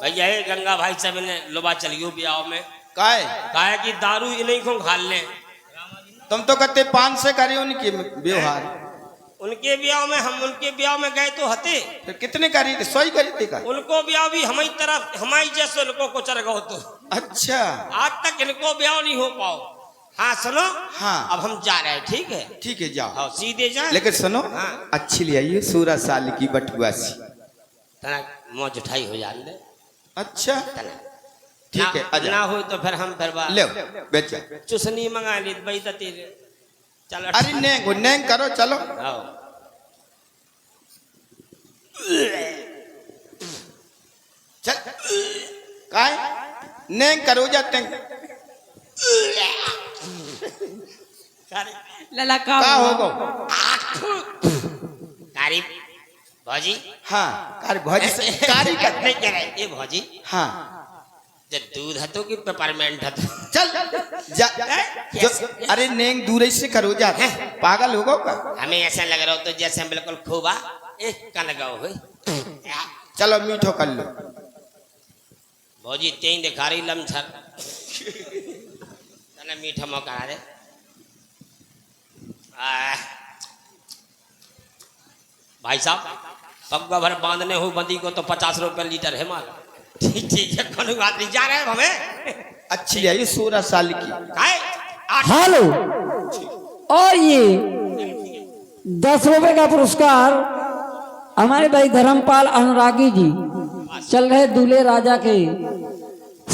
भैया ये गंगा भाई साहब ने लोबा चलियो ब्याह में काय कहा कि दारू इन्हीं को घाल ले तुम तो कहते 5 से करे उनके व्यवहार उनके ब्याह में हम उनके ब्याह में गए तो हते फिर कितने करी थे 100 ही करी थी का उनको ब्याह भी हमारी तरफ हमारी जैसे उनको कुचर गो तो अच्छा आज तक इनको ब्याह नहीं हो पाओ हाँ सुनो हाँ। अब हम जा रहे हैं ठीक है ठीक है जाओ हाँ सीधे जाए लेकिन सुनो हाँ। अच्छी ले आइए 16 साल की बटुआसी तना मौज उठाई हो जान दे अच्छा तना ठीक है आजा ना हो तो फिर हम फिर ले बेचा चुसनी मंगा ली भाई तेरे चलो अरे नेंग करो चलो आओ चल काय नेंग करो जाते लला का का हुआ? होगो कारी भौजी हाँ कारी भौजी से कारी कर नहीं कह रहे ये भौजी हाँ जब दूध हतो कि पेपरमेंट हतो चल जा जो अरे नेंग दूर से करो जा पागल होगो का हमें ऐसा लग रहा हो तो जैसे हम बिल्कुल खूबा एक का लगाओ हुई चलो मीठो कर लो भौजी तेई दिखा रही लमछर चलो मीठा मौका दे भाई साहब पग्गा भर बांधने हो बंदी को तो 50 रुपए लीटर है माल ठीक है कोई बात नहीं जा रहे हैं हमें अच्छी है ये 16 साल की काय हेलो, और ये 10 रुपए का पुरस्कार हमारे भाई धर्मपाल अनुरागी जी चल रहे दूल्हे राजा के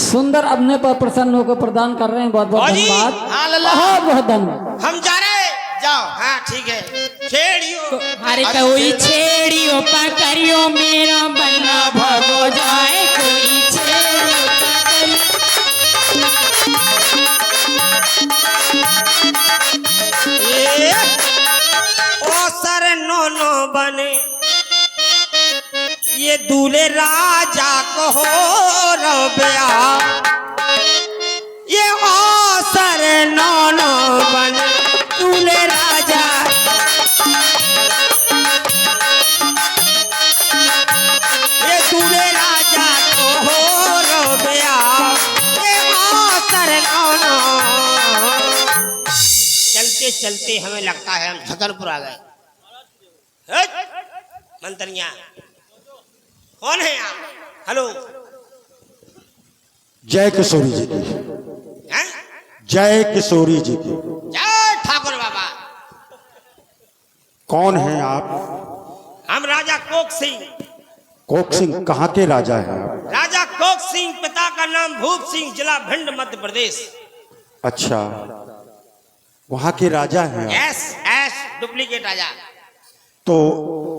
सुंदर अपने पर प्रसन्न होकर प्रदान कर रहे हैं। बहुत बहुत भौजी, धन्यवाद, हाँ लल्ला। बहुत बहुत धन्यवाद। हम जा रहे हैं जाओ हाँ ठीक है छेड़ियो अरे कोई छेड़ियो पकड़ियो मेरा बन्ना भगो जाए कोई छेड़ियो पकड़ियो ये ओ सर नो बने ये दूल्हे राजा को हो रबिया ये ओ सर नो बने दूल्हे राजा ये दूल्हे राजा को हो रबिया ये ओ सर नो चलते चलते हमें लगता है हम छतरपुर आ गए मंत्रिया कौन है आप हेलो जय किशोरी जी की हैं जय किशोरी जी की जय ठाकुर बाबा कौन हैं आप? हम राजा कोक सिंह कोक सिंह कहाँ के राजा हैं आप? राजा कोक सिंह पिता का नाम भूप सिंह जिला भिंड मध्य प्रदेश अच्छा, वहाँ के राजा हैं आप? एस एस डुप्लीकेट राजा तो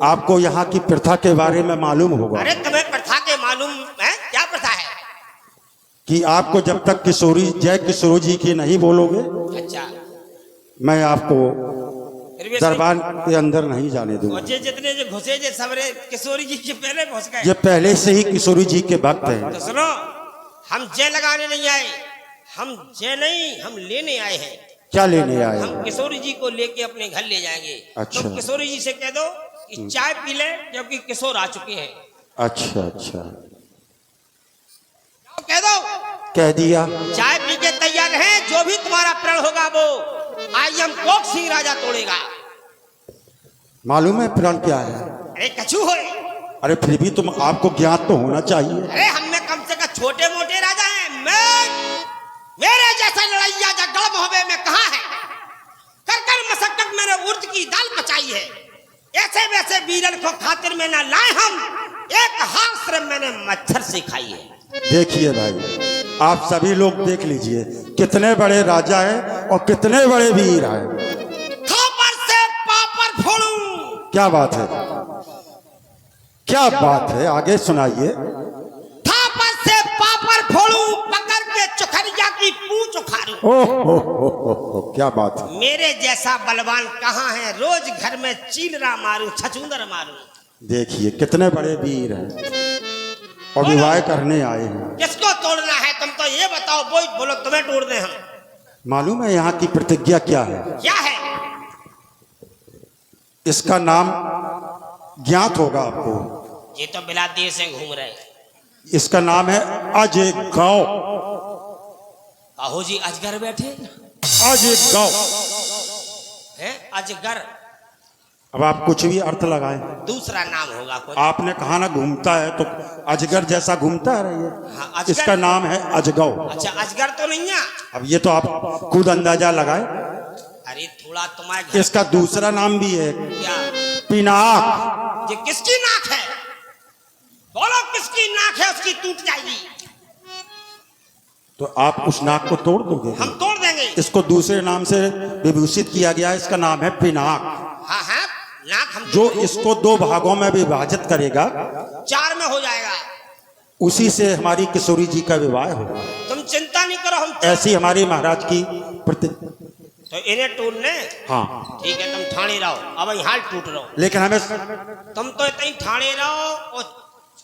आपको यहाँ की प्रथा के बारे में मालूम होगा अरे तुम्हें प्रथा के मालूम है क्या प्रथा है कि आपको जब तक किशोरी जय किशोरी जी की नहीं बोलोगे अच्छा मैं आपको फिर भी दरबार के अंदर नहीं जाने दूंगा। जे जितने जो घुसे जे सबरे किशोरी जी के पहले घुस गए ये पहले से ही किशोरी जी के भक्त हैं। तो सुनो हम जय लगाने नहीं आए हम जय नहीं हम लेने आए हैं क्या लेने आए हम हैं? किशोरी जी को लेके अपने घर ले जाएंगे अच्छा। तुम किशोरी जी से कह दो कि चाय पी ले जबकि किशोर आ चुके हैं अच्छा अच्छा, कह दो कह दिया। चाय पी के तैयार है जो भी तुम्हारा प्रण होगा वो आई एम कोक सिंह राजा तोड़ेगा मालूम है प्रण क्या है? अरे कछू हो अरे फिर भी तुम आपको ज्ञात तो होना चाहिए। अरे हम में कम से कम छोटे मोटे राजा हैं मैं मेरे जैसा लड़ैया जगड़ मोहबे में कहाँ है कर कर मसक्कत मैंने उर्द की दाल पचाई है ऐसे वैसे वीरन को खातिर में ना लाए हम एक हाथ से मैंने मच्छर से खाई है देखिए भाई, आप सभी लोग देख लीजिए कितने बड़े राजा हैं और कितने बड़े वीर हैं। खापर से पापड़ फोड़ूं क्या बात है, क्या बात है, आगे सुनाइए। खापर से पापड़ फोड़ूं पकड़ के चुखरिया की पूंछ उखाड़ूं ओह क्या बात है। मेरे जैसा बलवान कहाँ है रोज घर में चीलरा मारूं छछूंदर मारूं देखिए कितने बड़े वीर हैं और विवाह करने आए हैं। किसको तोड़ना है तुम तो ये बताओ बोलो तुम्हें तोड़ दे हम मालूम है यहाँ की प्रतिज्ञा क्या है? क्या है इसका नाम ज्ञात होगा आपको। ये तो बिलाती से घूम रहे हैं इसका नाम है अजगांव। काहो जी अजगर बैठे अजगांव। हैं अजगर अब आप कुछ भी अर्थ लगाएं, दूसरा नाम होगा कोई आपने कहा ना घूमता है तो अजगर जैसा घूमता है रही हाँ, है। अजगर। इसका नाम है अजगांव। अच्छा अजगर तो नहीं है अब ये तो आप खुद अंदाजा लगाए। अरे थोड़ा तुम्हारे घर इसका दूसरा नाम भी है क्या पिनाक। ये किसकी नाक है बोलो किसकी नाक है उसकी टूट जाएगी तो आप उस नाक को तोड़ दोगे। हम तोड़ देंगे इसको दूसरे नाम से विभूषित किया गया है, इसका नाम है पिनाक। हाँ हाँ नाक हम जो इसको दो भागों में विभाजित करेगा चार में हो जाएगा उसी से हमारी किशोरी जी का विवाह होगा। तुम चिंता नहीं करो, हम ऐसी हमारी महाराज की प्रति। तो इन्हें टूटने। हाँ ठीक है, तुम ठाणे रहो, अब यहाँ टूट रहो। लेकिन हमें तुम तो इतनी ठाणे रहो और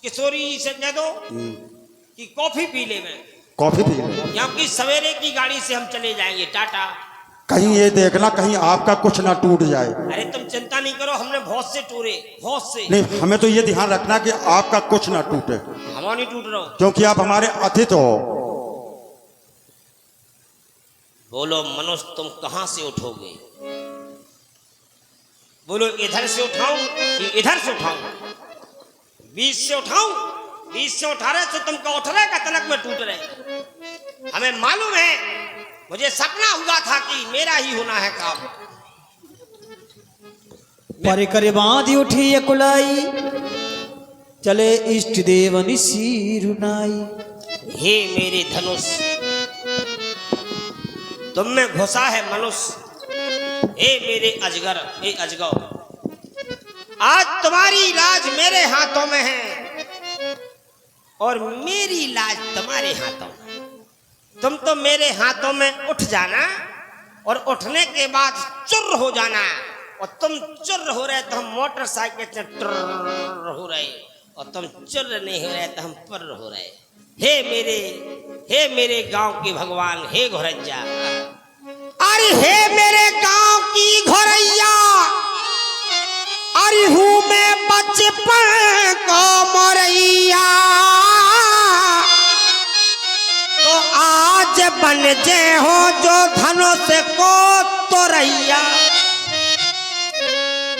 किशोरी जी से कह दो कि कॉफी पी ले में, कॉफी पी लें। क्योंकि सवेरे की गाड़ी से हम चले जाएंगे। टाटा। कहीं ये देखना कहीं आपका कुछ ना टूट जाए। अरे तुम चिंता नहीं करो, हमने बहुत से टूरे, बहुत से। नहीं, हमें तो ये ध्यान रखना कि आपका कुछ ना टूटे, हम नहीं टूट रहो, क्योंकि आप हमारे अतिथि हो। बोलो मनुष्य, तुम कहां से उठोगे? बोलो इधर से उठाऊं कि इधर से उठाऊं? बीच से उठाऊं? बीच से उठा रहे तो तुमको उठ रहे का तनक में टूट रहे। हमें मालूम है, मुझे सपना हुआ था कि मेरा ही होना है काम। पर कर बांधी उठी ये कुलाई, चले इष्ट देवनि सिरुनाई। हे मेरे धनुष, तुम में घुसा है मनुष्य। हे मेरे अजगर, हे अजगर, आज तुम्हारी लाज मेरे हाथों में है और मेरी लाज तुम्हारे हाथों में। तुम तो मेरे हाथों में उठ जाना और उठने के बाद चुर हो जाना, और तुम चुर हो रहे तो हम मोटरसाइकिल से टुर हो रहे, और तुम चुर नहीं हो रहे तो हम पर हो रहे। हे मेरे गांव के भगवान, हे घोरैया, अरे हे मेरे गांव की घोरैया, अरे हूँ मैं बचपन को मोरैया, तो आज बन जे हो जो धनुष को तोरैया।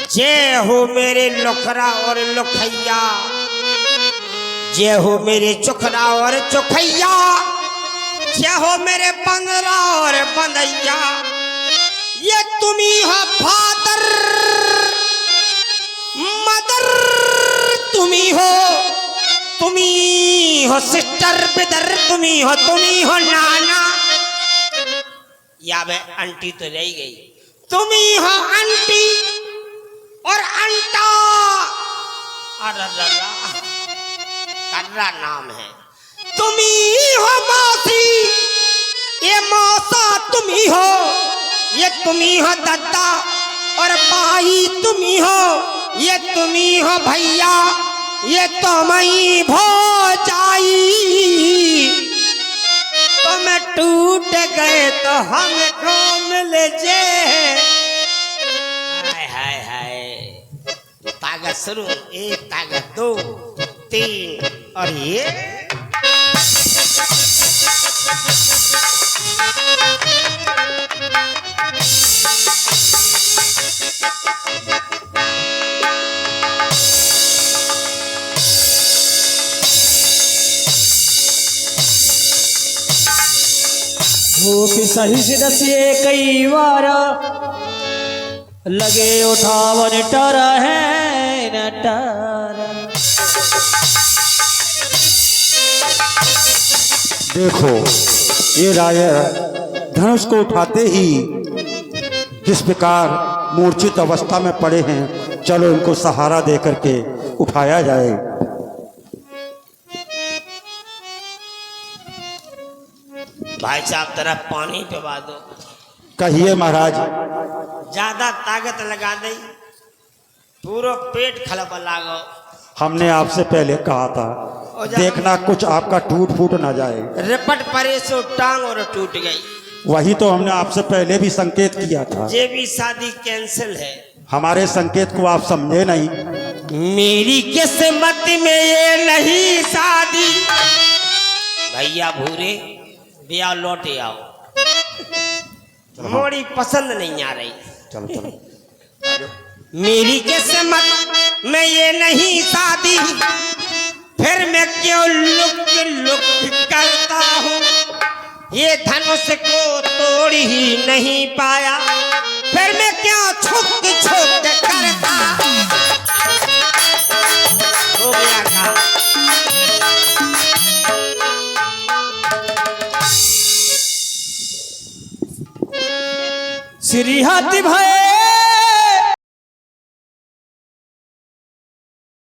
जय हो मेरे लुखरा और लुखैया, जय हो मेरे चुखरा और चुखैया, जय हो मेरे बंदरा और बंदैया। ये तुम्ही हो फादर मदर, तुम्ही हो सिस्टर ब्रदर, तुम्ही हो नाना, या वे आंटी तो रह गई, तुम्ही हो आंटी और अंटा। कर्रा नाम है। तुम्ही हो मौसी, ये मौसा तुम्ही हो, ये तुम्ही हो दादा और भाई तुम्ही हो, ये तुम्ही हो भैया, ये तुम्ही भौजाई। तुम टूट गए तो हमको मिल जे। हाय हाय हाय, ताकत शुरू, 1 ताकत 2 3 और ये हो कि सही से दसिए कई बार, लगे उठावन टरा है न टरा। देखो ये राजा धनुष को उठाते ही जिस प्रकार मूर्छित अवस्था में पड़े हैं, चलो इनको सहारा दे करके उठाया जाए। भाई साहब तरफ पानी पिवा दो। कहिए महाराज। ज्यादा ताकत लगा दे, पूरा पेट खलबा लागो। हमने आपसे पहले कहा था, देखना कुछ आपका टूट फूट ना जाए। रिपट परे सो टांग और टूट गई। वही तो हमने आपसे पहले भी संकेत किया था। ये भी शादी कैंसिल है। हमारे संकेत को आप समझे नहीं। मेरी किस्मत में ये नहीं शादी। भैया भूरे ब्याह लौटे आओ, मोड़ी पसंद नहीं आ रही। चलो चलो। मेरी किस्मत में ये नहीं शादी, फिर मैं क्यों लुक करता हूँ। ये धनुष को तोड़ ही नहीं पाया, फिर मैं क्यों छुप करता। हो गया काम। श्री हाथी भाई